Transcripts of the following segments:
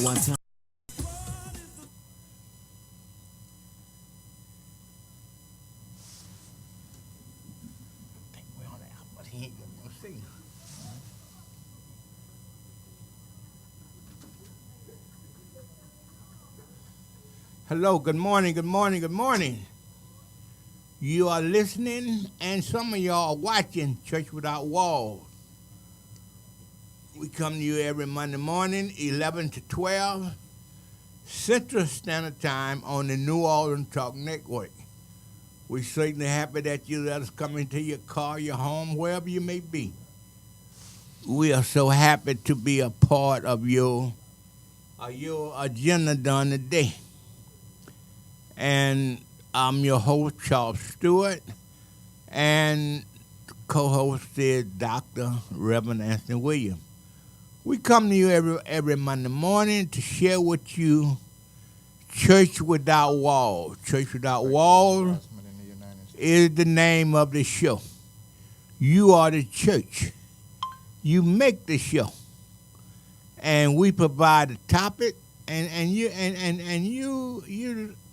one time. Hello, good morning, good morning, good morning. You are listening, and some of y'all are watching Church Without Walls. We come to you every Monday morning, 11 to 12, Central Standard Time on the New Orleans Talk Network. We're certainly happy that you let us come into your car, your home, wherever you may be. We are so happy to be a part of your agenda during the day. And I'm your host, Charles Stewart, and co-host is Dr. Reverend Anthony Williams. We come to you every Monday morning to share with you Church Without Walls. Church Without Walls is the name of the show. You are the church. You make the show. And we provide the topic and you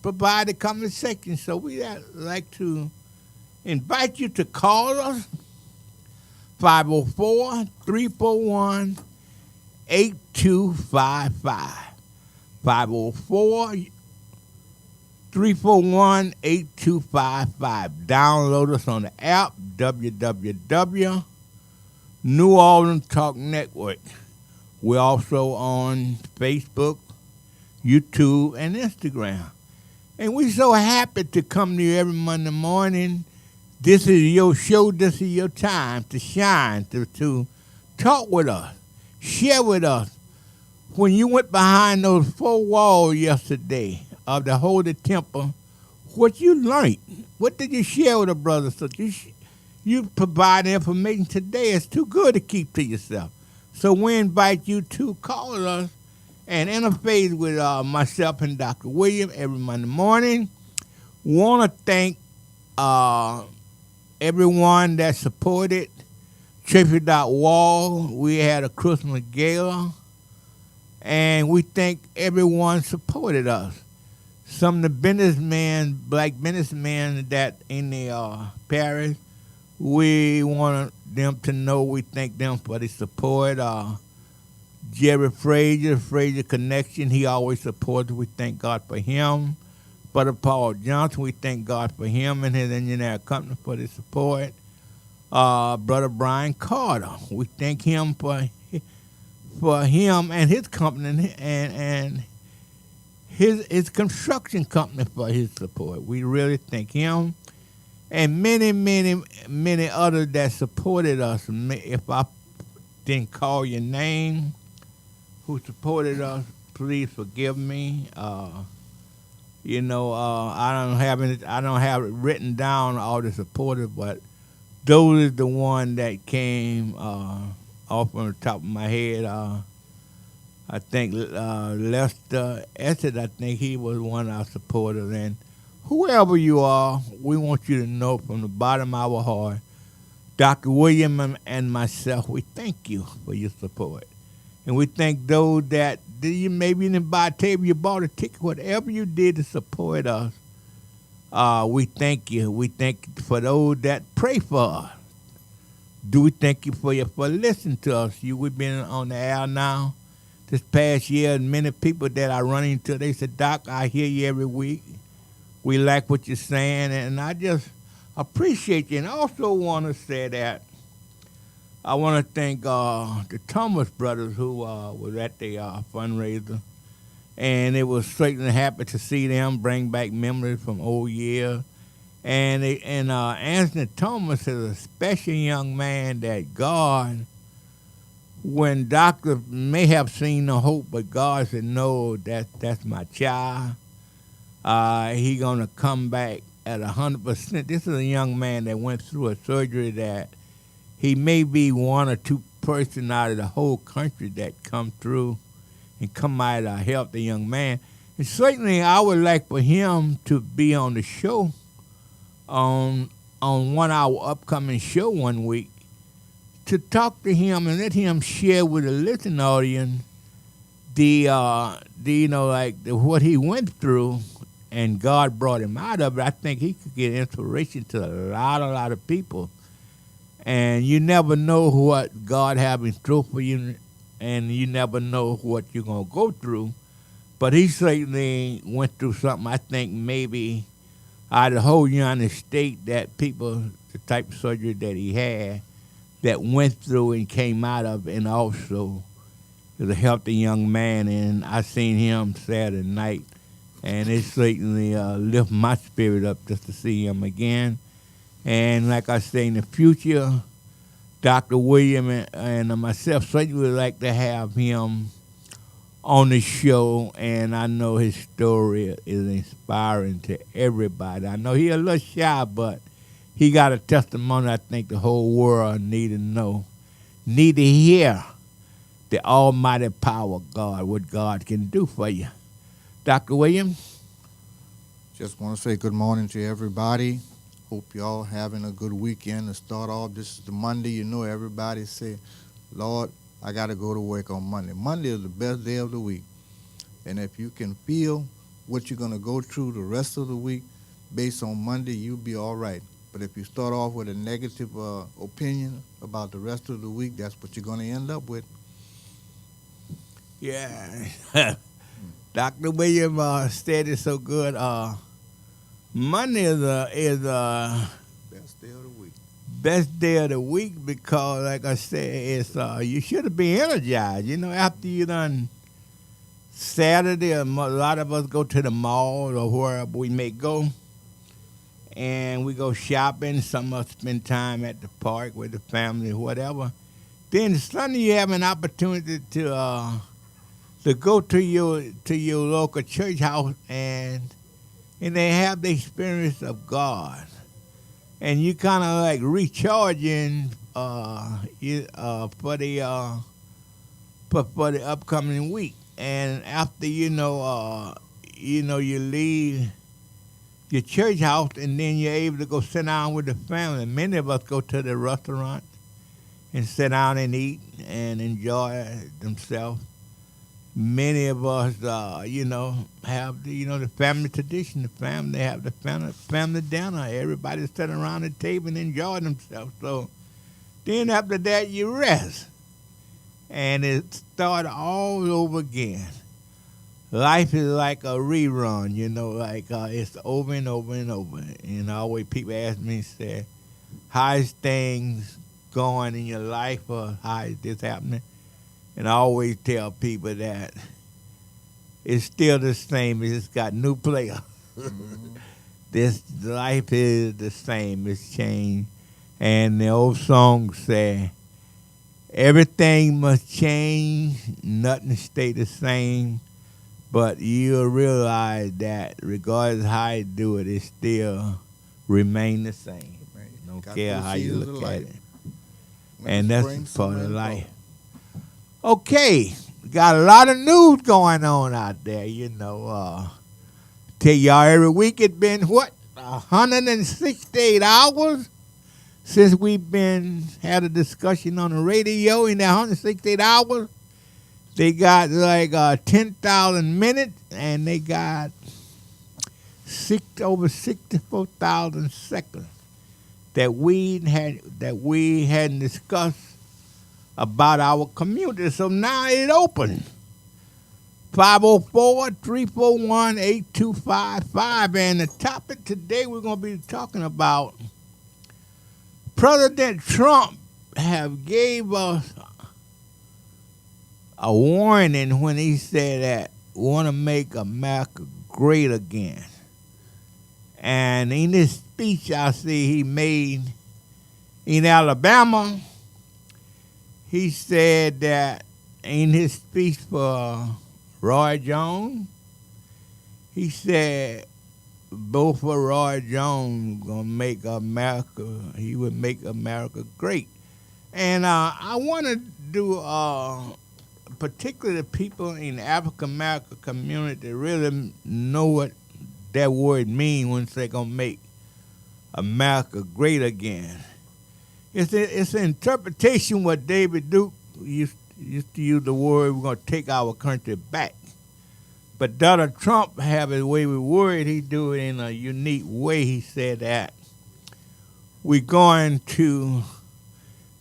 provide the conversation. So we like to invite you to call us 504-341-8255. 504-341-8255. Download us on the app, www. New Orleans Talk Network. We're also on Facebook, YouTube, and Instagram. And we're so happy to come to you every Monday morning. This is your show. This is your time to shine, to talk with us, share with us. When you went behind those four walls yesterday of the Holy Temple, what you learned, what did you share with the brothers? So you provide information today. It's too good to keep to yourself. So we invite you to call us and interface with myself and Dr. William every Monday morning. Want to thank everyone that supported Church Without Walls. We had a Christmas gala, and we thank everyone supported us. Some of the businessmen, black businessmen that in the parish, we want them to know we thank them for the support. Jerry Frazier Connection, he always supports. We thank God for him. Brother Paul Johnson, we thank God for him and his engineer company for the support. Brother Brian Carter, we thank him for him and his company and his construction company for his support. We really thank him. And many, many, many others that supported us. If I didn't call your name, who supported us, please forgive me. I don't have it written down all the supporters, but those are the one that came off on the top of my head. I think Lester Essett, I think he was one of our supporters, and whoever you are, we want you to know from the bottom of our heart, Dr. William and myself, we thank you for your support. And we thank those that maybe you didn't buy a table, you bought a ticket, whatever you did to support us, we thank you. We thank you for those that pray for us. Do we thank you for listening to us? We've been on the air now this past year, and many people that I run into, they said, Doc, I hear you every week. We like what you're saying, and I just appreciate you. And I also want to say that I want to thank the Thomas brothers who was at the fundraiser, and it was certainly happy to see them bring back memories from old years. And Anthony Thomas is a special young man that God, when doctors may have seen no hope, but God said, no, that's my child. He gonna come back at 100%. This is a young man that went through a surgery that he may be one or two person out of the whole country that come through and come out to help the young man. And certainly I would like for him to be on the show, on one of our upcoming show one week, to talk to him and let him share with the listening audience what he went through, and God brought him out of it. I think he could get inspiration to a lot of people. And you never know what God has in store for you, and you never know what you're gonna go through. But he certainly went through something. I think maybe out of the whole United States, that people, the type of surgery that he had, that went through and came out of, and also is a healthy young man. And I seen him Saturday night, and it certainly lift my spirit up just to see him again. And like I say, in the future, Dr. William and myself certainly would like to have him on the show, and I know his story is inspiring to everybody. I know he's a little shy, but he got a testimony I think the whole world need to know, need to hear the almighty power of God, what God can do for you. Dr. Williams? Just want to say good morning to everybody. Hope y'all having a good weekend to start off. This is the Monday. You know, everybody say, Lord, I got to go to work on Monday. Monday is the best day of the week. And if you can feel what you're going to go through the rest of the week based on Monday, you'll be all right. But if you start off with a negative opinion about the rest of the week, that's what you're going to end up with. Yeah. Dr. William said it so good. Monday is Best day of the week. best day of the week because, like I said, it's you should be energized. You know, after you done Saturday, a lot of us go to the mall or wherever we may go, and we go shopping. Some of us spend time at the park with the family, whatever. Then Sunday, you have an opportunity to go to your local church house and they have the experience of God, and you kind of like recharging for the upcoming week. And after you leave your church house, and then you're able to go sit down with the family. Many of us go to the restaurant and sit down and eat and enjoy themselves. Many of us, have the family tradition. The family, they have the family dinner. Everybody sitting around the table and enjoy themselves. So then after that, you rest, and it starts all over again. Life is like a rerun, it's over and over and over. And always people ask me, say, how is things going in your life, or how is this happening? And I always tell people that it's still the same. It's just got new players. Mm-hmm. This life is the same. It's changed. And the old song say, everything must change, nothing stay the same. But you'll realize that regardless of how you do it, it still remain the same. Don't care how you look at it. And that's part of life. Okay, got a lot of news going on out there, Tell y'all every week it's been, 168 hours since we've had a discussion on the radio. In that 168 hours, they got like 10,000 minutes, and they got over 64,000 seconds that we hadn't discussed about our community. So now it's open. 504-341-8255. And the topic today, we're going to be talking about President Trump have gave us a warning when he said that we want to make America great again. And in this speech I see he made in Alabama, he said that in his speech for Roy Jones, he said both for Roy Jones gonna make America, he would make America great. And I want to do particularly the people in the African American community really know what that word means when they're gonna make America great again. It's an interpretation what David Duke used to use the word, we're going to take our country back. But Donald Trump have his way with word. He do it in a unique way. He said that we're going to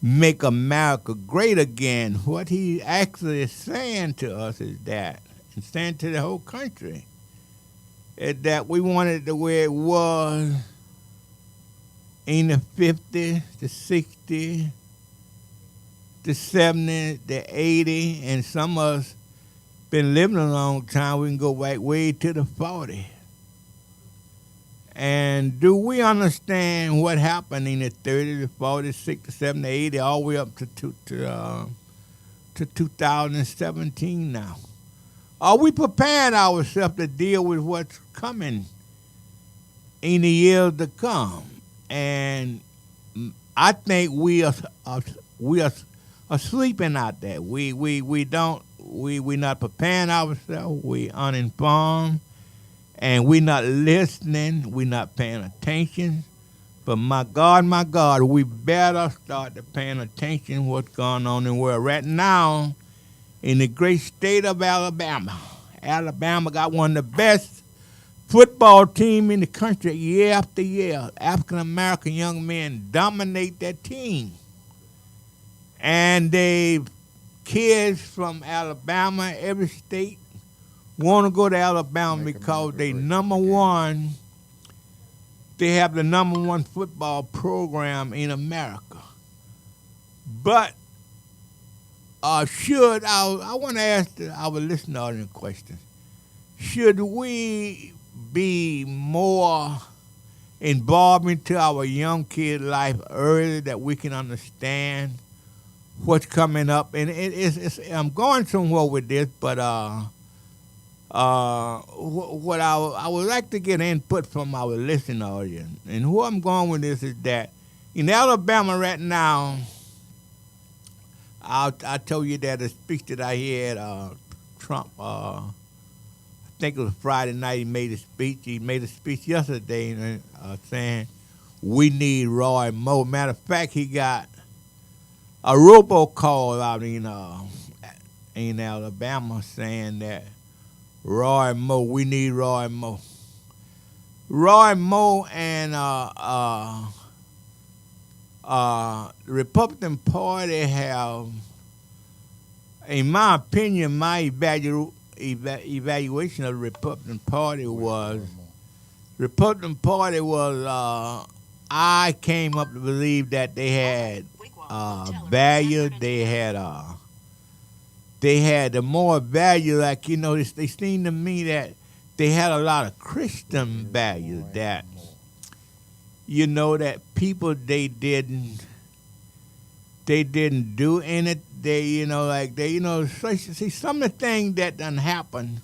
make America great again. What he actually is saying to us is that, and saying to the whole country, is that we want it the way it was in the 50s, the 60s, the 70s, the 80s, and some of us been living a long time. We can go back way to the 40s. And do we understand what happened in the 30s, the 40s, 60s, 70s, 80s, all the way up to 2017 now? Are we preparing ourselves to deal with what's coming in the years to come? And I think we are sleeping out there. We're not preparing ourselves. We uninformed, and we're not listening. We're not paying attention. But my God, we better start to paying attention what's going on in the world right now. In the great state of Alabama. Alabama got one of the best football team in the country year after year. African-American young men dominate that team. And they kids from Alabama, every state, want to go to Alabama because they they have the number one football program in America. But I want to ask our listener audience a question. Should we be more involved into our young kid life early that we can understand what's coming up? And I'm going somewhere with this, but what I would like to get input from our listening audience. And where I'm going with this is that in Alabama right now, I told you that the speech that I had, Trump, I think it was Friday night, he made a speech. He made a speech yesterday saying we need Roy Moore. Matter of fact, he got a robocall out in Alabama saying that Roy Moore, we need Roy Moore. Roy Moore and the Republican Party have, in my opinion, my evaluation of the Republican Party was, I came up to believe that they had value, they had the more value, like, they seemed to me that they had a lot of Christian values that, that people they didn't do in it. They, see some of the things that done happened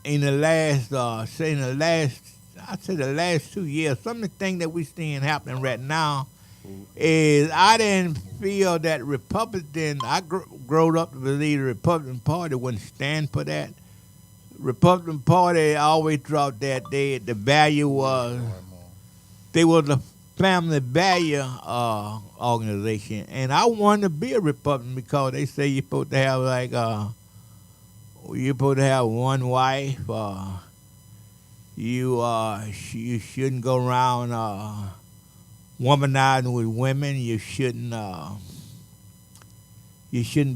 in the last, I'd say the last 2 years, some of the things that we're seeing happening right now is I didn't feel that Republican, I grew up to believe the Republican Party wouldn't stand for that. Republican Party always thought that the value was, they were the family value organization. And I wanted to be a Republican because they say you're supposed to have you're supposed to have one wife. You shouldn't go around womanizing with women. You shouldn't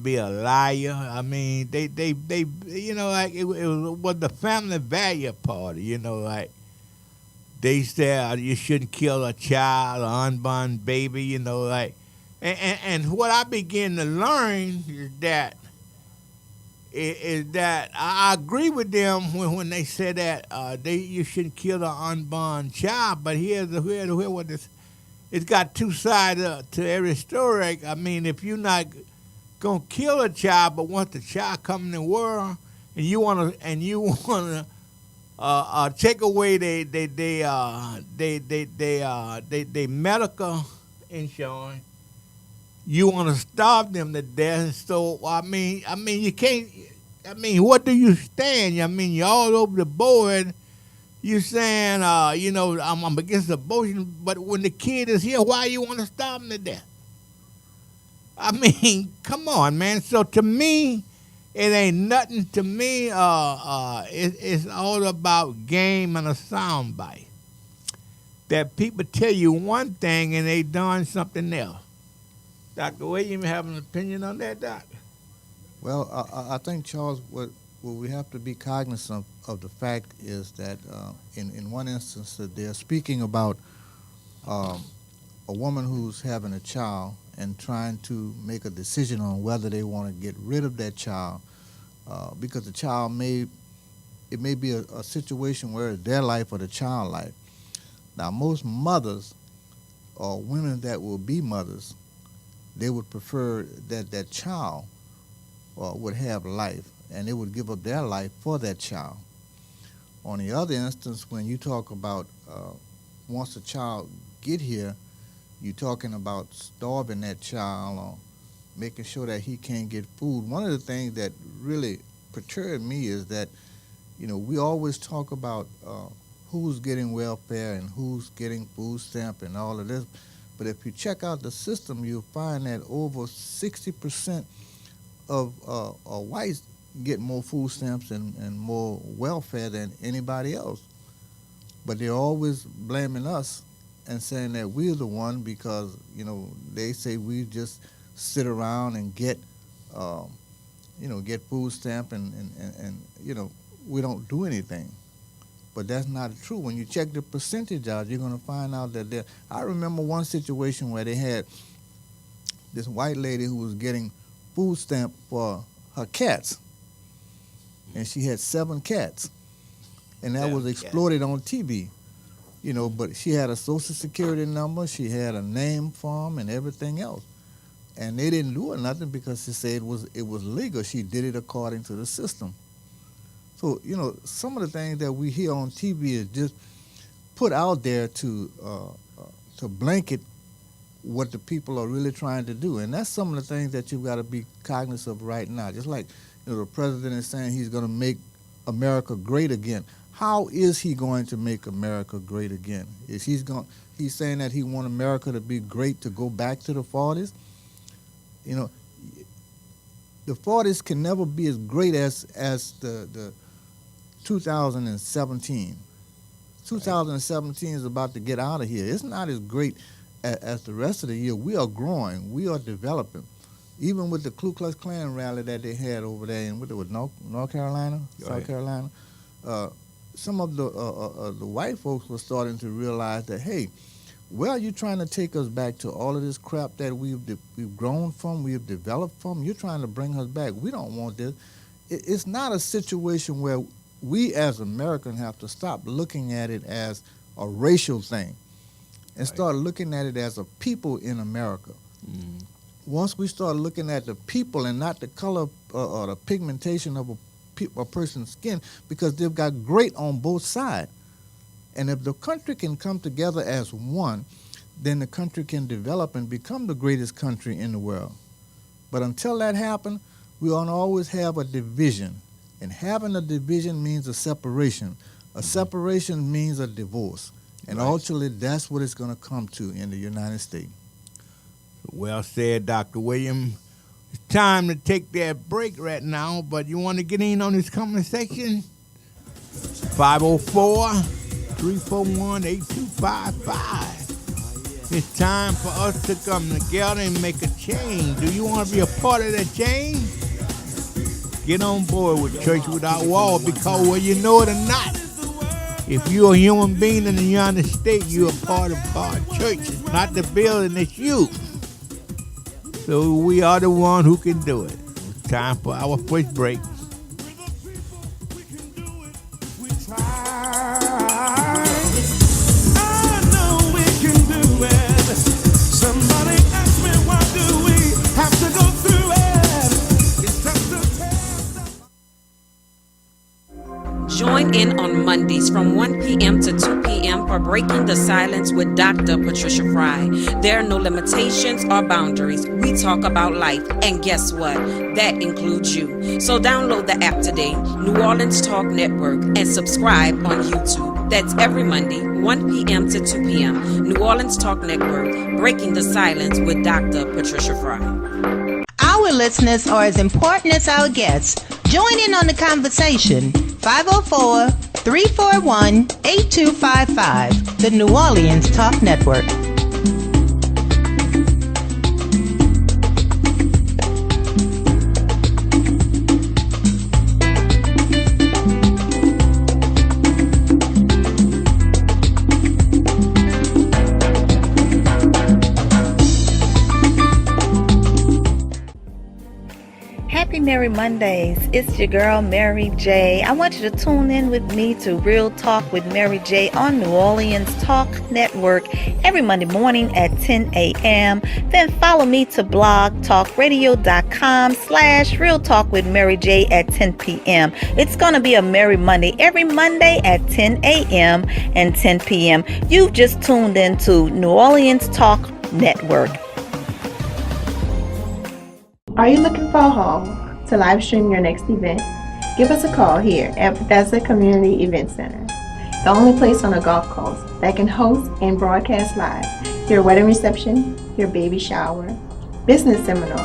be a liar. I mean, they it was the family value party. They said you shouldn't kill a child, an unborn baby. And what I began to learn is that I agree with them when they say that you shouldn't kill an unborn child. But here's what this. It's got two sides to every story. I mean, if you're not gonna kill a child, but once the child come in the world, and you wanna take away they medical insurance, you wanna starve them to death. So I mean, you can't. I mean, what do you stand? I mean, you're all over the board. You saying, I'm against abortion, but when the kid is here, why you want to starve him to death? I mean, come on, man. So to me, it ain't nothing to me. It's all about game and a soundbite. That people tell you one thing and they done something else. Dr. Williams, have an opinion on that, Doc? Well, I think, Charles, what we have to be cognizant of the fact is that in one instance that they're speaking about a woman who's having a child and trying to make a decision on whether they want to get rid of that child because the child may be a situation where it's their life or the child life. Now, most mothers or women that will be mothers, they would prefer that that child would have life, and they would give up their life for that child. On the other instance, when you talk about once a child get here, you're talking about starving that child or making sure that he can't get food. One of the things that really perturbed me is that, we always talk about who's getting welfare and who's getting food stamp and all of this. But if you check out the system, you'll find that over 60% of whites get more food stamps and more welfare than anybody else. But they're always blaming us and saying that we're the one because, they say we just sit around and get food stamp and we don't do anything. But that's not true. When you check the percentage out, you're going to find out that I remember one situation where they had this white lady who was getting food stamp for her cats. And she had 7 cats. And that was exploited on TV. But she had a social security number, she had a name for them and everything else. And they didn't do nothing because she said it was legal. She did it according to the system. So, some of the things that we hear on TV is just put out there to blanket what the people are really trying to do. And that's some of the things that you've got to be cognizant of right now. Just like, the president is saying he's going to make America great again. How is he going to make America great again? He's saying that he wants America to be great to go back to the 40s? The 40s can never be as great as the 2017. 2017 is about to get out of here. It's not as great as the rest of the year. We are growing. We are developing. Even with the Ku Klux Klan rally that they had over there in North Carolina, South Carolina, some of the white folks were starting to realize that, hey, where are you trying to take us back to all of this crap that we've grown from, we've developed from? You're trying to bring us back. We don't want this. It's not a situation where we as Americans have to stop looking at it as a racial thing and start looking at it as a people in America. Mm-hmm. Once we start looking at the people and not the color or the pigmentation of a person's skin, because they've got great on both sides. And if the country can come together as one, then the country can develop and become the greatest country in the world. But until that happens, we want to always have a division. And having a division means a separation. A separation means a divorce. And ultimately, that's what it's going to come to in the United States. Well said, Dr. Williams. It's time to take that break right now, but you want to get in on this conversation? 504-341-8255. It's time for us to come together and make a change. Do you want to be a part of that change? Get on board with Church Without Walls, because whether you know it or not, if you're a human being in the United States, you're a part of God's church. It's not the building, it's you. So we are the one who can do it. It's time for our first break. Join in on Mondays from 1 p.m. to 2 p.m. for Breaking the Silence with Dr. Patricia Fry. There are no limitations or boundaries. We talk about life, and guess what? That includes you. So download the app today, New Orleans Talk Network, and subscribe on YouTube. That's every Monday, 1 p.m. to 2 p.m. New Orleans Talk Network, Breaking the Silence with Dr. Patricia Fry. Our listeners are as important as our guests. Join in on the conversation. 504-341-8255. The New Orleans Talk Network. Happy Merry Mondays. It's your girl, Mary J. I want you to tune in with me to Real Talk with Mary J on New Orleans Talk Network every Monday morning at 10 a.m. Then follow me to blogtalkradio.com/Real Talk with Mary J at 10 p.m. It's going to be a Merry Monday every Monday at 10 a.m. and 10 p.m. You've just tuned into New Orleans Talk Network. Are you looking for a home to live stream your next event? Give us a call here at Bethesda Community Event Center, the only place on the Gulf Coast that can host and broadcast live your wedding reception, your baby shower, business seminar,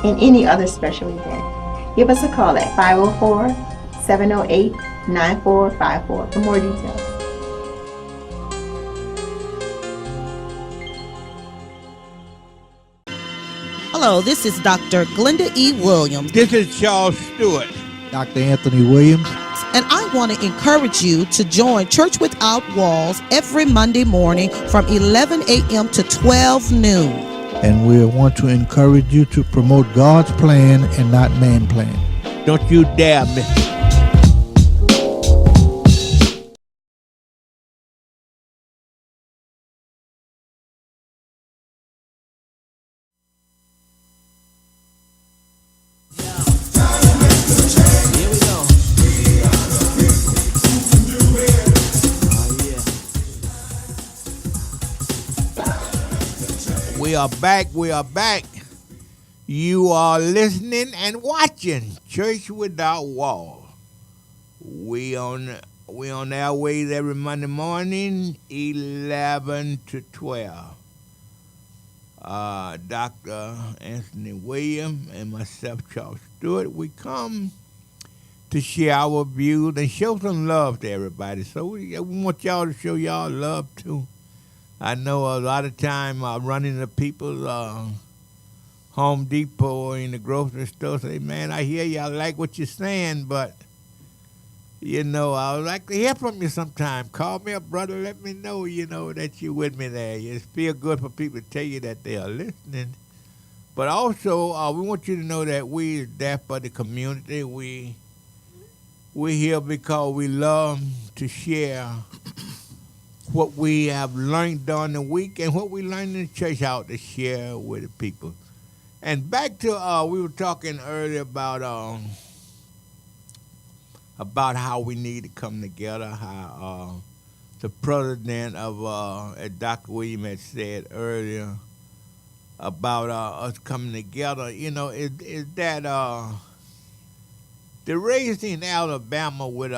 and any other special event. Give us a call at 504-708-9454 for more details. Hello, this is Dr. Glenda E. Williams, This is Charles Stewart. Dr. Anthony Williams. and I want to encourage you to join Church Without Walls every Monday morning from 11 a.m. to 12 noon. And we want to encourage you to promote God's plan and not man's plan. Don't you dare miss it. We are back. We are back. You are listening and watching Church Without Walls. We on airways every Monday morning, 11 to 12. Dr. Anthony Williams and myself, Charles Stewart, we come to share our views and show some love to everybody. So we want y'all to show y'all love too. I know a lot of time running to people's Home Depot or in the grocery store, say, man, I hear you, I like what you're saying, but, you know, I would like to hear from you sometime. Call me up, brother, let me know, you know, that you're with me there. It feels good for people to tell you that they are listening. But also, we want you to know that we are there for the community. We're here because we love to share what we have learned during the week and what we learned in the church out to share with the people. And back to, we were talking earlier about how we need to come together, how the president of, as Dr. Williams had said earlier, about us coming together, you know, is that the race in Alabama with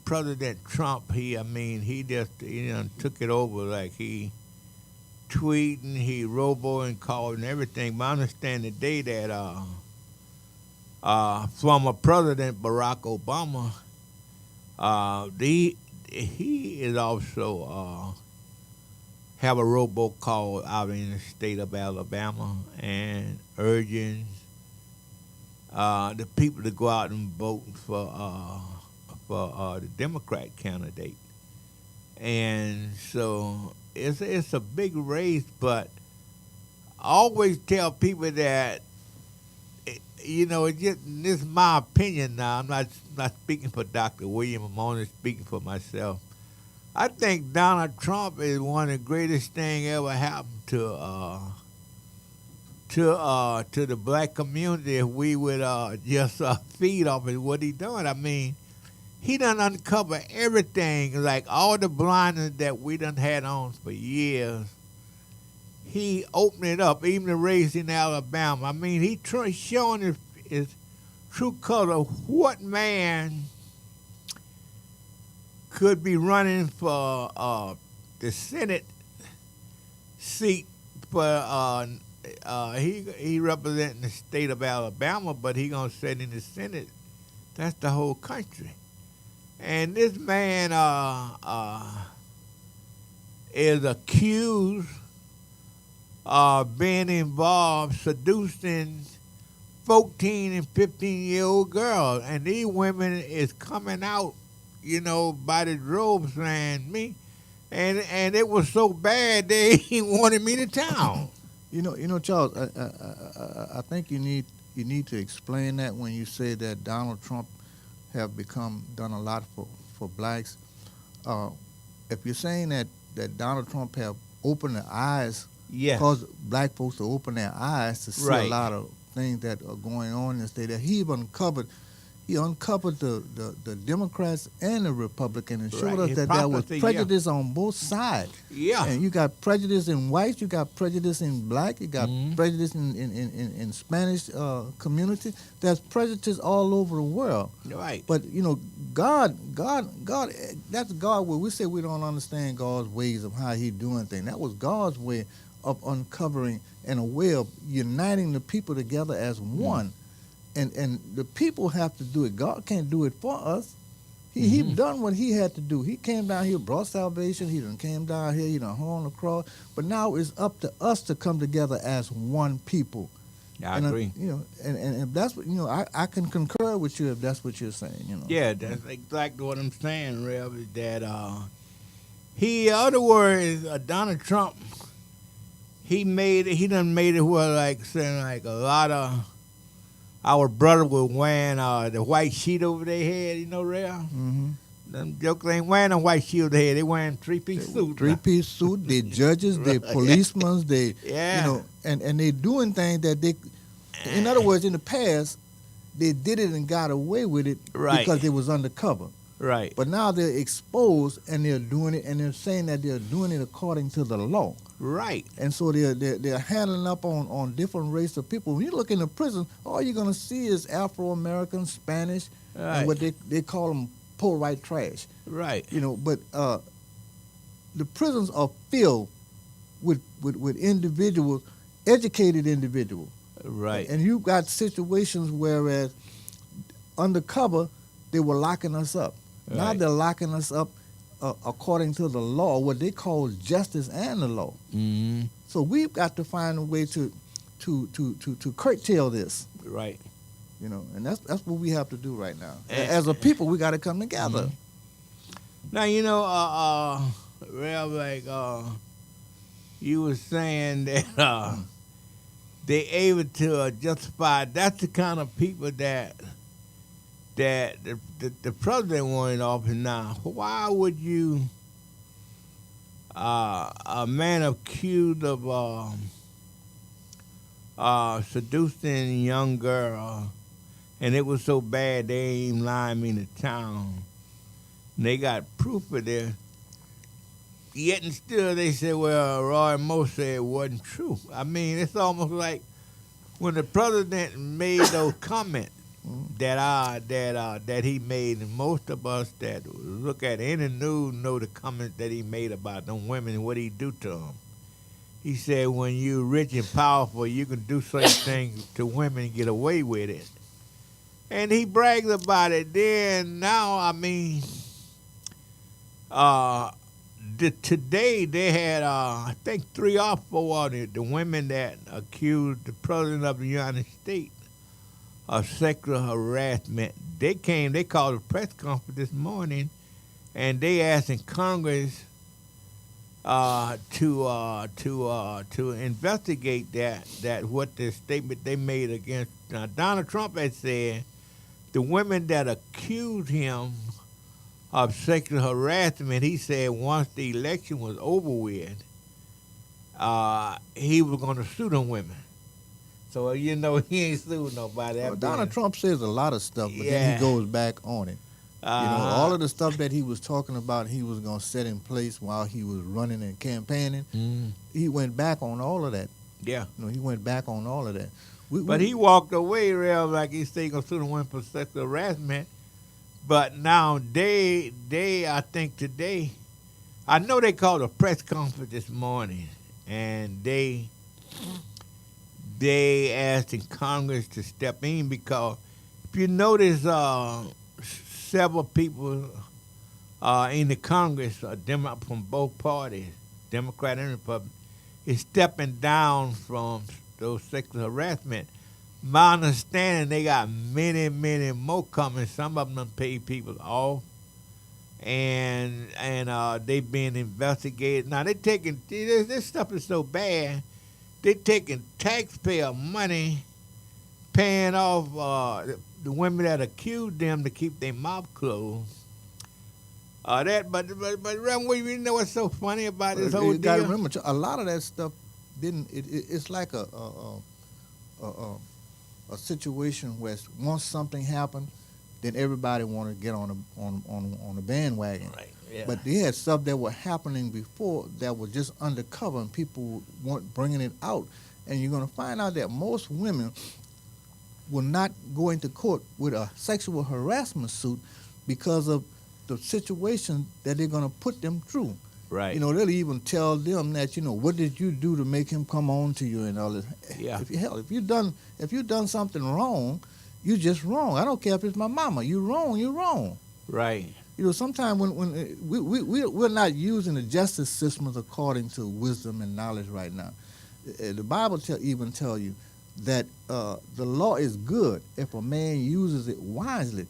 President Trump, he just took it over, like he tweeting, he robo and calling everything. But I understand today that former President Barack Obama, he is also have a robocall out in the state of Alabama and urging the people to go out and vote for the Democrat candidate. And so it's a big race, but I always tell people that, you know, this is my opinion now. I'm not speaking for Dr. Williams. I'm only speaking for myself. I think Donald Trump is one of the greatest things ever happened to the black community if we would just feed off of what he's doing. I mean, he done uncover everything, like all the blindness that we done had on for years. He opened it up, even the race in Alabama. I mean, he showing his true color. What man could be running for the Senate seat for he representing the state of Alabama, but he gonna sit in the Senate. That's the whole country. And this man is accused of being involved seducing 14 and 15-year-old girls. And these women is coming out, by the drove saying me. And it was so bad they wanted me to town. Charles, I think you need to explain that when you say that Donald Trump have done a lot for blacks. If you're saying that Donald Trump have opened the eyes, yeah, caused black folks to open their eyes to see a lot of things that are going on in the state, that he uncovered the Democrats and the Republicans and showed us that there was prejudice on both sides. Yeah. And you got prejudice in whites, you got prejudice in black, you got prejudice in Spanish community. There's prejudice all over the world. Right. But God, that's God. Where we say we don't understand God's ways of how He doing things. That was God's way of uncovering and a way of uniting the people together as one. And the people have to do it. God can't do it for us. He done what He had to do. He came down here, brought salvation. He done came down here, He done hung on the cross. But now it's up to us to come together as one people. I agree. And if that's what, I can concur with you if that's what you're saying, Yeah, that's exactly what I'm saying, Rev, is that in other words, Donald Trump, he done made it where saying a lot of our brother was wearing the white sheet over their head, Rev. Mm-hmm. Them jokers ain't wearing a white sheet over their head. They wearing three-piece suit. Three-piece suit. They judges. They policemen. They, and they doing things that they. In other words, in the past, they did it and got away with it because it was undercover. Right. But now they're exposed and they're doing it, and they're saying that they're doing it according to the law. Right. And so they're handling up on different race of people. When you look in the prison, all you're going to see is Afro-American, Spanish, and what they call them poor white trash. Right. But the prisons are filled with individuals, educated individuals. Right. And you've got situations whereas undercover, they were locking us up. Right. Now they're locking us up according to the law, what they call justice and the law. Mm-hmm. So we've got to find a way to curtail this. Right. And that's what we have to do right now. As a people, we got to come together. Mm-hmm. Now, Rev, you were saying that they able to justify. That's the kind of people that the president wanted office now. Why would you, a man accused of seducing a young girl, and it was so bad they ain't even lying me to town. And they got proof of this. Yet and still they said, well, Roy Moore said it wasn't true. I mean, it's almost like when the president made those comments that he made, and most of us that look at any news know the comments that he made about them women and what he do to them. He said, when you rich and powerful, you can do certain things to women and get away with it. And he brags about it. Then now, I mean, today they had, I think, 3 or 4 of the women that accused the president of the United States of sexual harassment. They called a press conference this morning, and they asking Congress to investigate that what the statement they made against Donald Trump had said the women that accused him of sexual harassment. He said once the election was over with, he was going to sue them women. So, he ain't sued nobody. Donald Trump says a lot of stuff, but then he goes back on it. All of the stuff that he was talking about he was going to set in place while he was running and campaigning, he went back on all of that. Yeah. He went back on all of that. But he walked away, real like he said he going to sue the women for sexual harassment. But now I think today, I know they called a press conference this morning, and they asked in Congress to step in because if you notice, several people in the Congress, from both parties, Democrat and Republican, is stepping down from those sexual harassment. My understanding, they got many, many more coming. Some of them done paid people off, and they being investigated. Now they taking this stuff is so bad. They taking taxpayer money, paying off the women that accused them to keep their mouth closed. But Reverend William, you know what's so funny about this whole You got to deal? remember, a lot of that stuff didn't. It's like a situation where once something happened, then everybody want to get on the bandwagon. Right. Yeah. But they had stuff that were happening before that was just undercover, and people weren't bringing it out. And you're going to find out that most women will not go into court with a sexual harassment suit because of the situation that they're going to put them through. Right. You know, they'll even tell them that, what did you do to make him come on to you and all this. Yeah. If you done something wrong, you just wrong. I don't care if it's my mama. You wrong. You wrong. Right. Sometimes when we're not using the justice systems according to wisdom and knowledge right now. The Bible even tell you that the law is good if a man uses it wisely.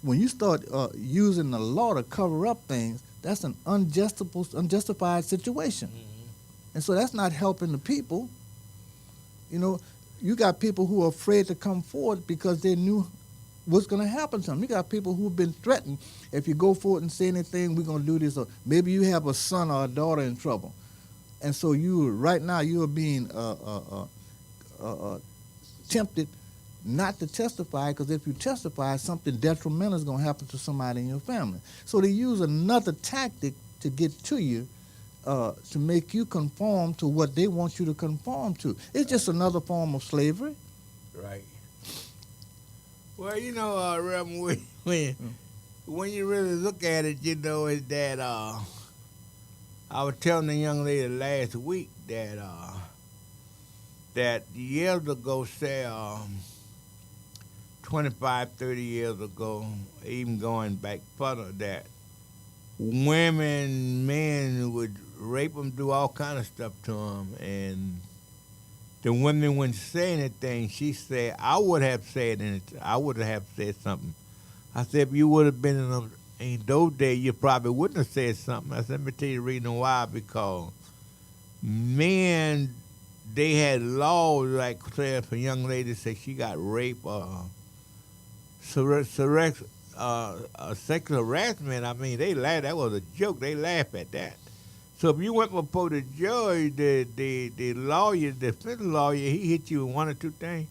When you start using the law to cover up things, that's an unjustified situation. Mm-hmm. And so that's not helping the people. You got people who are afraid to come forward because they knew what's going to happen to them. You got people who've been threatened. If you go forward and say anything, we're going to do this. Or maybe you have a son or a daughter in trouble. And so right now you are being tempted not to testify, because if you testify, something detrimental is going to happen to somebody in your family. So they use another tactic to get to you, to make you conform to what they want you to conform to. It's just another form of slavery. Right. Well, Reverend, when you really look at it, is that I was telling the young lady last week that years ago, say 25, 30 years ago, even going back further, that men would rape them, do all kind of stuff to them, and the women wouldn't say anything. She said, I would have said anything. I would have said something. I said, if you would have been in those days, you probably wouldn't have said something. I said, let me tell you the reason why. Because men, they had laws, like say if a young lady said she got raped or sexual harassment, I mean, they laughed. That was a joke. They laughed at that. So if you went before the judge, the lawyer, the defense lawyer, he hit you with one or two things.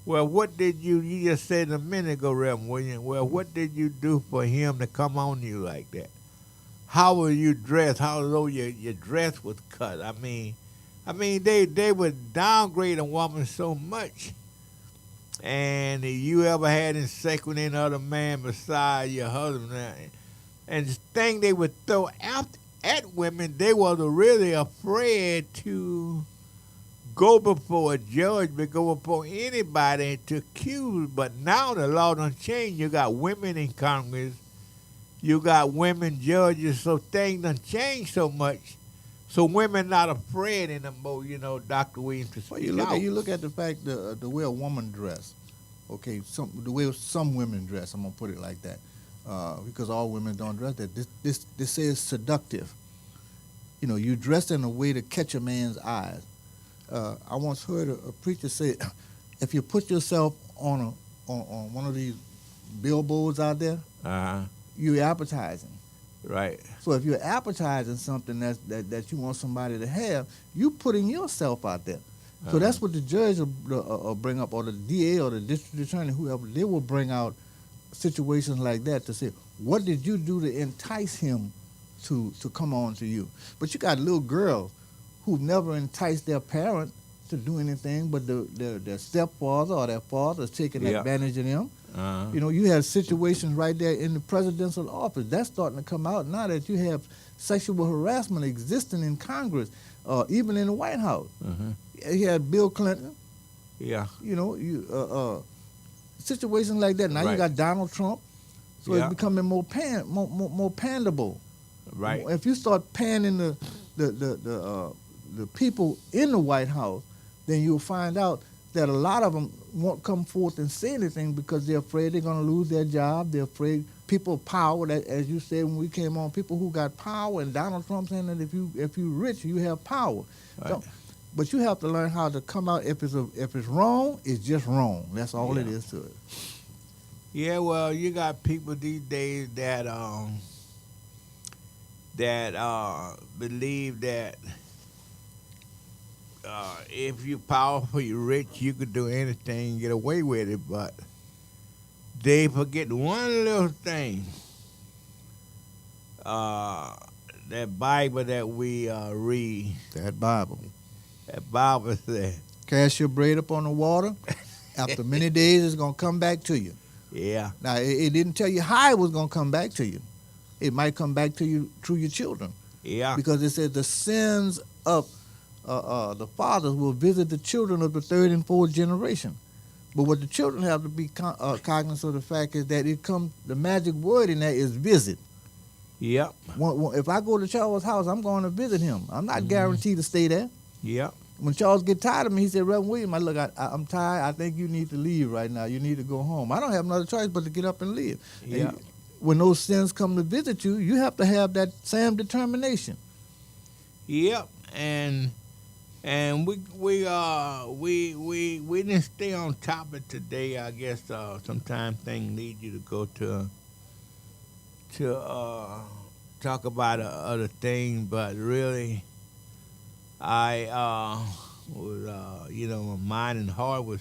Well, what did you just said a minute ago, Reverend William, well, what did you do for him to come on you like that? How were you dressed? How low your dress was cut? I mean, they would downgrade a woman so much. And if you ever had sex with any other man besides your husband, and the thing they would throw out at women, they were really afraid to go before a judge, but go before anybody to accuse. But now the law done changed. You got women in Congress. You got women judges. So things done changed so much. So women not afraid anymore, Dr. Williams, to speak out. You look at the fact the way a woman dress. Okay, the way some women dress, I'm going to put it like that. Because all women don't dress that. This is seductive. You dress in a way to catch a man's eyes. I once heard a preacher say, if you put yourself on one of these billboards out there, you're advertising. Right. So if you're advertising something that you want somebody to have, you're putting yourself out there. So that's what the judge will bring up, or the DA or the district attorney, whoever, they will bring out situations like that to say, what did you do to entice him to come on to you? But you got little girls who've never enticed their parent to do anything, but their stepfather or their father is taking advantage of them. You know, you have situations right there in the presidential office. That's starting to come out now that you have sexual harassment existing in Congress, even in the White House. You had Bill Clinton. Yeah. You know, situations like that. Now you got Donald Trump. So it's becoming more pandable. Right. If you start panning the people in the White House, then you'll find out that a lot of them won't come forth and say anything because they're afraid they're going to lose their job. They're afraid people of power, that, as you said when we came on, people who got power, and Donald Trump saying that if you're rich, you have power. Right. So, but you have to learn how to come out. If it's wrong, it's just wrong. That's all it is to it. Yeah, well, you got people these days that believe that if you're powerful, you're rich, you could do anything and get away with it. But they forget one little thing. That Bible that we read. That Bible. That Bible says, cast your bread upon the water. After many days, it's going to come back to you. Yeah. Now, it didn't tell you how it was going to come back to you. It might come back to you through your children. Yeah. Because it says the sins of the fathers will visit the children of the third and fourth generation. But what the children have to be cognizant of the fact is that the magic word in that is visit. Yep. If I go to Charles' house, I'm going to visit him. I'm not guaranteed to stay there. Yep. When Charles get tired of me, he said, Reverend William, I'm tired. I think you need to leave right now. You need to go home. I don't have another choice but to get up and leave. Yeah. And when those sins come to visit you, you have to have that same determination. Yep. And we didn't stay on topic today. I guess sometimes things lead you to go to talk about other things, but really, I was my mind and heart was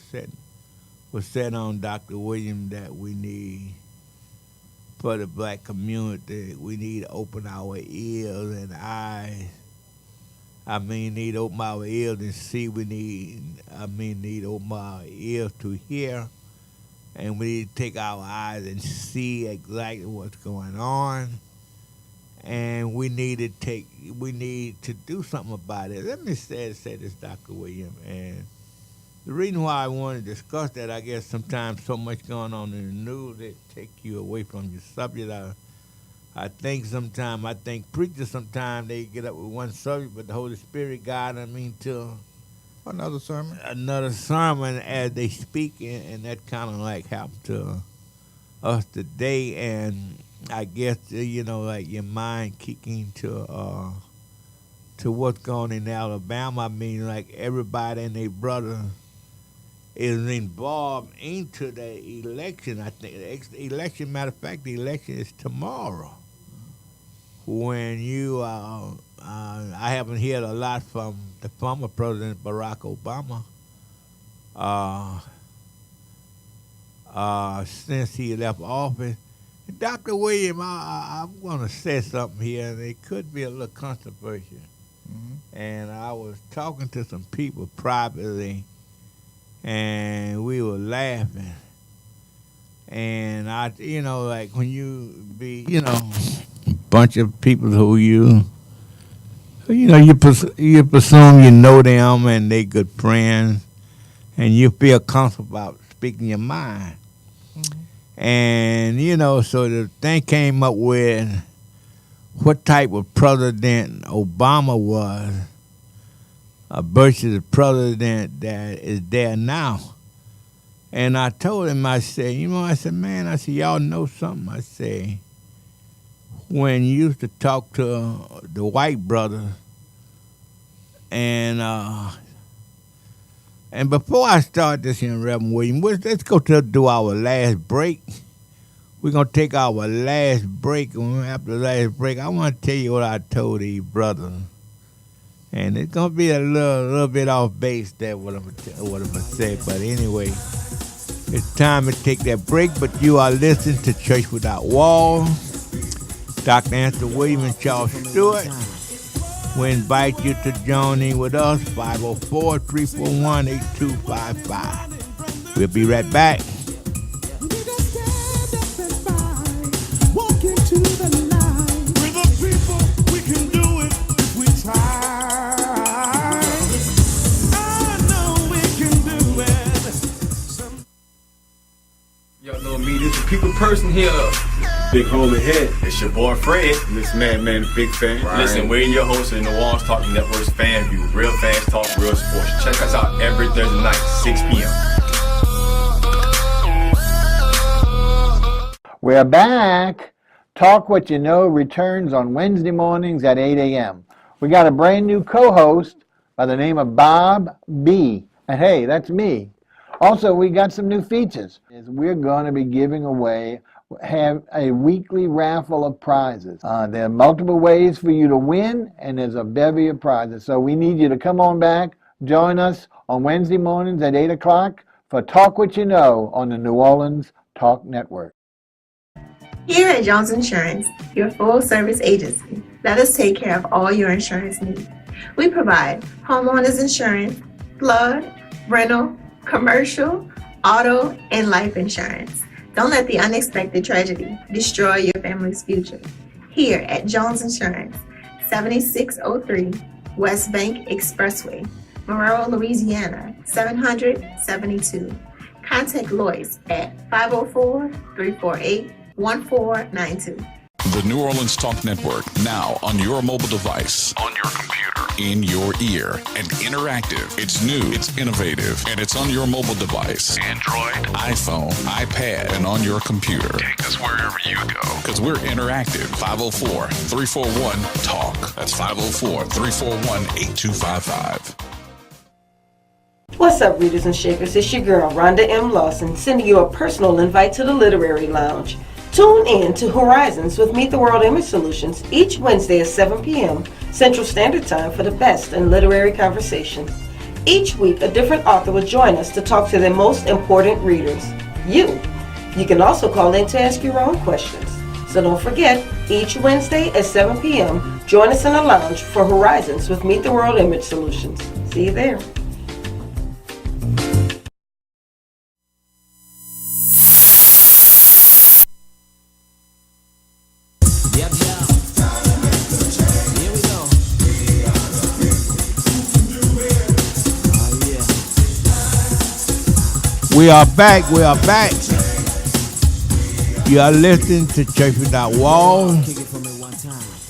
set on Dr. William that we need for the black community. We need to open our ears and eyes. Need to open our ears and see. Need to open our ears to hear, and we need to take our eyes and see exactly what's going on. And we need to do something about it. Let me say this, Dr. William. And the reason why I want to discuss that, I guess sometimes so much going on in the news that take you away from your subject. I think preachers sometimes they get up with one subject, but the Holy Spirit guide them to another sermon as they speak, and that kind of like happened to us today. And I guess like your mind kicking to what's going on in Alabama. Like everybody and their brother is involved into the election. I think the election. Matter of fact, the election is tomorrow. When I haven't heard a lot from the former President Barack Obama since he left office. Dr. William, I'm going to say something here, and it could be a little controversial. Mm-hmm. And I was talking to some people privately, and we were laughing. And like when you be, bunch of people who you presume you know them and they good friends, and you feel comfortable about speaking your mind. Mm-hmm. And, so the thing came up with what type of president Obama was versus the president that is there now. And I told him, I said, man, y'all know something. I said, when you used to talk to the white brothers, and before I start this here, Reverend William, let's go do our last break. We're going to take our last break, and after the last break, I want to tell you what I told these brothers. And it's going to be a little bit off base there, what I'm going to say. But anyway, it's time to take that break, but you are listening to Church Without Walls. Dr. Anthony William and Charles Stewart. We invite you to join in with us, 504-341-8255. We'll be right back. people person here. Big hole ahead. It's your boy Fred. This man, big fan. Right. Listen, we're your host of the New Orleans Talk Network's Fan View. Real fans talk real sports. Check us out every Thursday night, 6 p.m. We're back. Talk What You Know returns on Wednesday mornings at 8 a.m. We got a brand new co-host by the name of Bob B. And hey, that's me. Also, we got some new features. We're going to be giving away, have a weekly raffle of prizes. There are multiple ways for you to win, and there's a bevy of prizes. So we need you to come on back, join us on Wednesday mornings at 8 o'clock for Talk What You Know on the New Orleans Talk Network. Here at Jones Insurance, your full-service agency, let us take care of all your insurance needs. We provide homeowners insurance, flood, rental, commercial, auto, and life insurance. Don't let the unexpected tragedy destroy your family's future. Here at Jones Insurance, 7603 West Bank Expressway, Monroe, Louisiana, 772. Contact Lois at 504-348-1492. The New Orleans Talk Network, now on your mobile device, on your computer, in your ear, and interactive. It's new, it's innovative, and it's on your mobile device. Android, iPhone, iPad, and on your computer. Take us wherever you go. Because we're interactive. 504-341-TALK. That's 504-341-8255. What's up, readers and shakers? It's your girl, Rhonda M. Lawson, sending you a personal invite to the Literary Lounge. Tune in to Horizons with Meet the World Image Solutions each Wednesday at 7 p.m. Central Standard Time for the best in literary conversation. Each week, a different author will join us to talk to their most important readers, you. You can also call in to ask your own questions. So don't forget, each Wednesday at 7 p.m., join us in the lounge for Horizons with Meet the World Image Solutions. See you there. We are back. You are listening to Church Without Walls.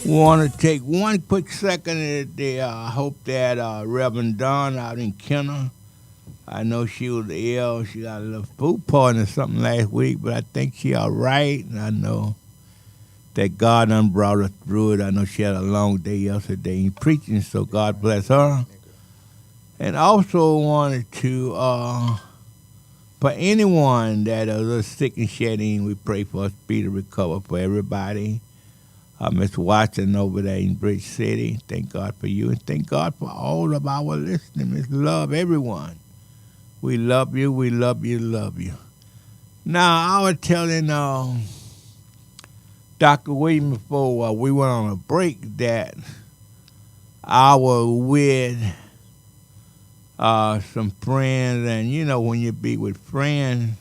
We want to take one quick second there. I hope that Reverend Dawn out in Kenner, I know she was ill. She got a little food poisoning or something last week, but I think she all right. And I know that God done brought her through it. I know she had a long day yesterday in preaching, so God bless her. And also wanted to... for anyone that is a little sick and shedding, we pray for a speedy recovery for everybody. Miss Watson over there in Bridge City, thank God for you. And thank God for all of our listeners. Love everyone. We love you, we love you, love you. Now, I was telling Dr. Williams before we went on a break that I was with some friends, and you know, when you be with friends,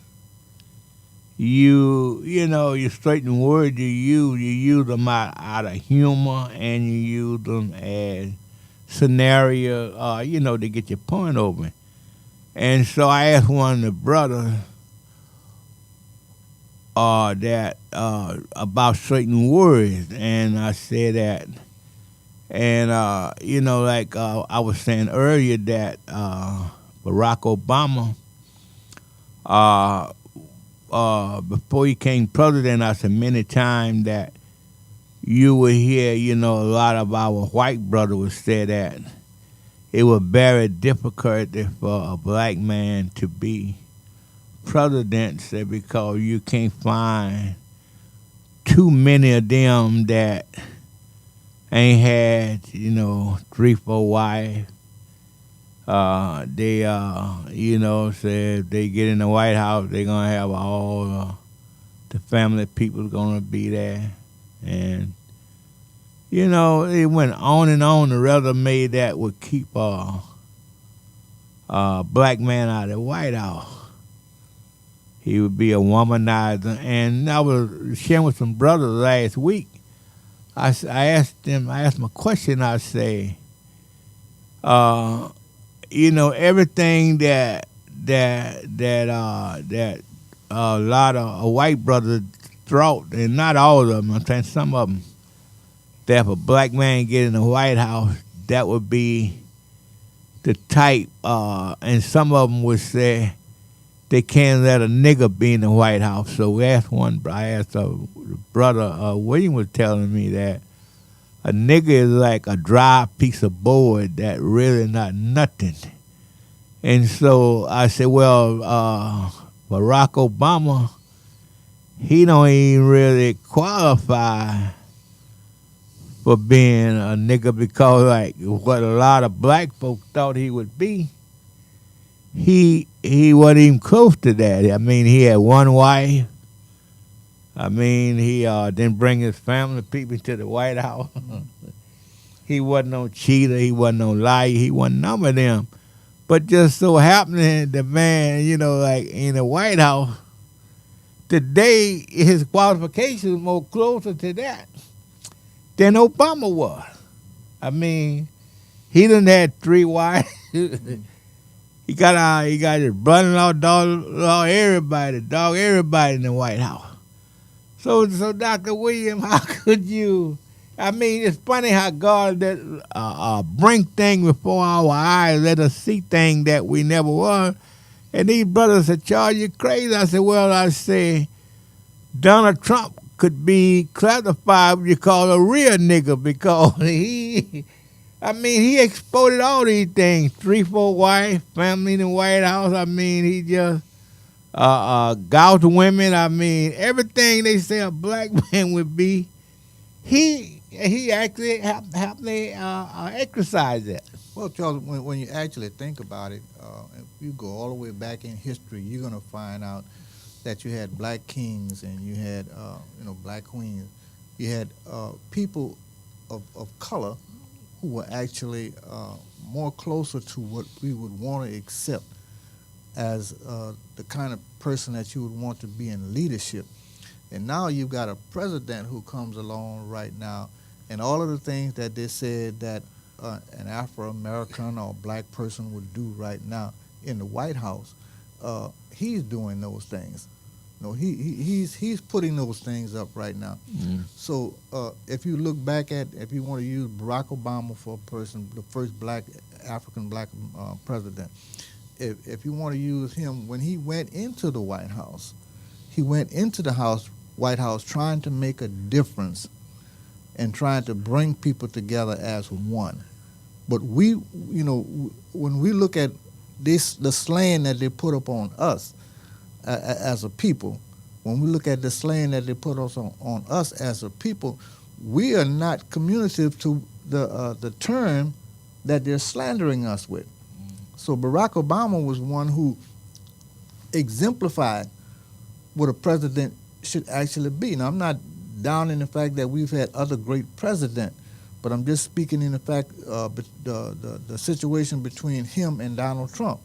you know, you certain words you use them out of humor, and you use them as scenario, you know, to get your point over. And so I asked one of the brothers that about certain words, and I said that. And, you know, like I was saying earlier that Barack Obama, before he became president, I said many times that you would hear, you know, a lot of our white brothers would say that it was very difficult for a black man to be president, said, because you can't find too many of them that ain't had, you know, 3-4 wives. They, you know, say if they get in the White House, they're going to have all the family people going to be there. And, you know, it went on and on. The resume that would keep a black man out of the White House. He would be a womanizer. And I was sharing with some brothers last week. I asked them a question. I say, you know, everything that a lot of white brothers thought, and not all of them, I'm saying some of them, that if a black man get in the White House, that would be the type, and some of them would say they can't let a nigger be in the White House. So I asked a brother, William was telling me that a nigger is like a dry piece of board that really not nothing. And so I said, well, Barack Obama, he don't even really qualify for being a nigga because like what a lot of black folks thought he would be, he wasn't even close to that. I mean, he had one wife. I mean, he didn't bring his family people to the White House. He wasn't no cheater. He wasn't no liar. He wasn't none of them. But just so happening, the man, like in the White House, today his qualifications more closer to that than Obama was. I mean, he done had 3 wives. He got his brother-in-law, dog everybody in the White House. So Dr. William, how could you? I mean, it's funny how God bring things before our eyes, let us see things that we never were. And these brothers said, Charles, you crazy. I said, well, Donald Trump could be classified what you call a real nigga because he exported all these things. 3, 4 wives, family in the White House. I mean, he just gouged women. I mean, everything they say a black man would be, he actually happily exercised that. Well, Charles, when you actually think about it, if you go all the way back in history, you're going to find out that you had black kings and you had black queens. You had people of color who were actually more closer to what we would want to accept as the kind of person that you would want to be in leadership. And now you've got a president who comes along right now, and all of the things that they said that an Afro-American or black person would do right now in the White House, he's doing those things. He's putting those things up right now. Mm. So if you look back if you want to use Barack Obama for a person, the first African black president, if you want to use him, when he went into the White House, he went into the White House trying to make a difference and trying to bring people together as one. But when we look at the slaying that they put up on us as a people, when we look at the slaying that they put on us as a people, we are not communicative to the term that they're slandering us with. So Barack Obama was one who exemplified what a president should actually be. Now, I'm not down in the fact that we've had other great presidents, but I'm just speaking in the fact the situation between him and Donald Trump.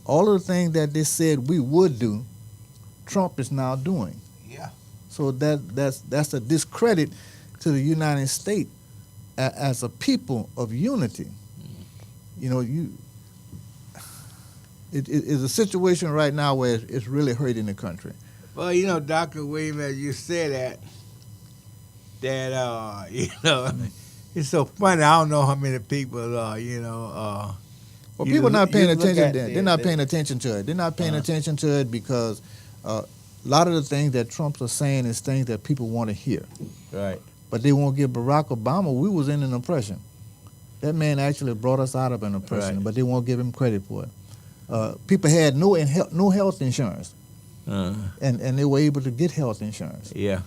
All of the things that they said we would do, Trump is now doing. Yeah. So that's a discredit to the United States as a people of unity. It is a situation right now where it's really hurting the country. Well, Dr. William, as you said that it's so funny. I don't know how many people, well, people are not paying attention. They're not paying attention to it. They're not paying attention to it because a lot of the things that Trump is saying is things that people want to hear. Right. But they won't give Barack Obama. We was in an oppression. That man actually brought us out of an oppression, but they won't give him credit for it. People had no health insurance, and they were able to get health insurance. Yeah.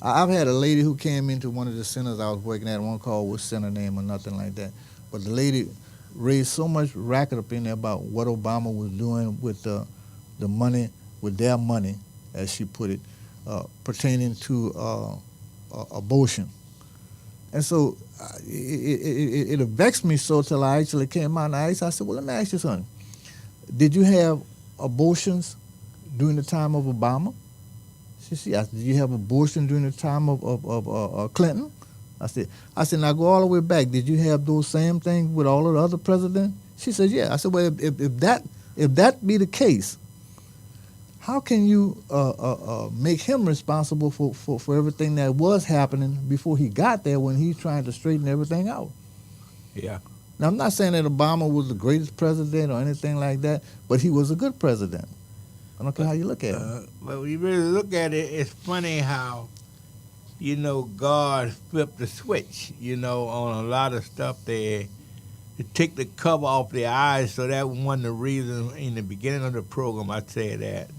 I've had a lady who came into one of the centers I was working at. I won't call what center name or nothing like that. But the lady raised so much racket up in there about what Obama was doing with the money, with their money, as she put it, pertaining to abortion. And so it vexed me so till I actually came out and I said, well, let me ask you something. Did you have abortions during the time of Obama? She asked, did you have abortion during the time of Clinton? I said, now go all the way back. Did you have those same things with all of the other presidents? She said, yeah. I said, well, if that be the case, how can you make him responsible for everything that was happening before he got there when he's trying to straighten everything out? Yeah. Now, I'm not saying that Obama was the greatest president or anything like that, but he was a good president. I don't care how you look at it. But when you really look at it, it's funny how, God flipped the switch, on a lot of stuff there to take the cover off their eyes. So that was one of the reasons in the beginning of the program I said that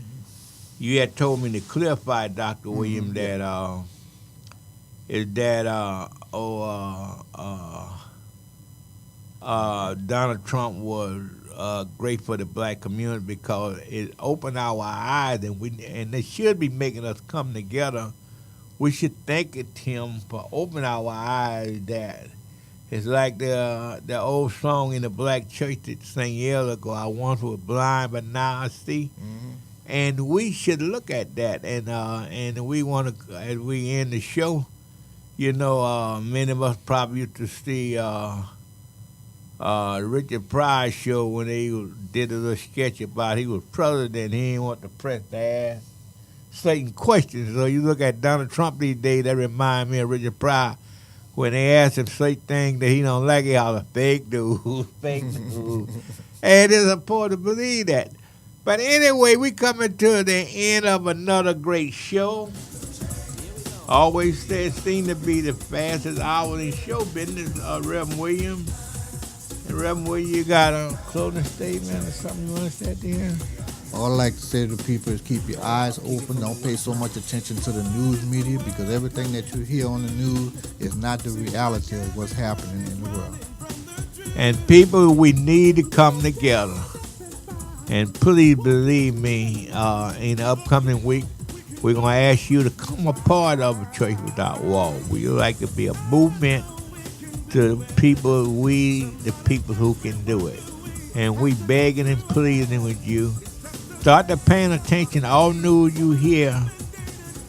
you had told me to clarify, Dr. William, that Donald Trump was great for the black community because it opened our eyes, and they should be making us come together. We should thank him for opening our eyes. That it's like the old song in the black church that sang years ago. I once was blind, but now I see. Mm-hmm. And we should look at that, and we want to, as we end the show, many of us probably used to see Richard Pryor's show when they did a little sketch about he was president. He didn't want the press to ask certain questions. So you look at Donald Trump these days, that remind me of Richard Pryor. When they ask him certain things that he don't like, he holler, fake news, fake news. And it's important to believe that. But anyway, we coming to the end of another great show. Always seem to be the fastest hour in show business, Reverend Williams. And Reverend Williams, you got a closing statement or something you want to say at the end? All I like to say to the people is keep your eyes open. Don't pay so much attention to the news media because everything that you hear on the news is not the reality of what's happening in the world. And people, we need to come together. And please believe me, in the upcoming week, we're going to ask you to come a part of a Church Without Walls. We would like to be a movement to the people, the people who can do it. And we begging and pleading with you. Start to paying attention. All news you hear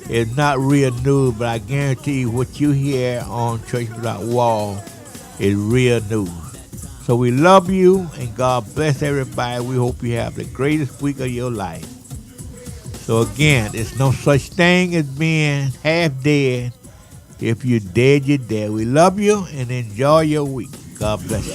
is not real news, but I guarantee you what you hear on Church Without Walls is real news. So we love you, and God bless everybody. We hope you have the greatest week of your life. So again, there's no such thing as being half dead. If you're dead, you're dead. We love you, and enjoy your week. God bless you.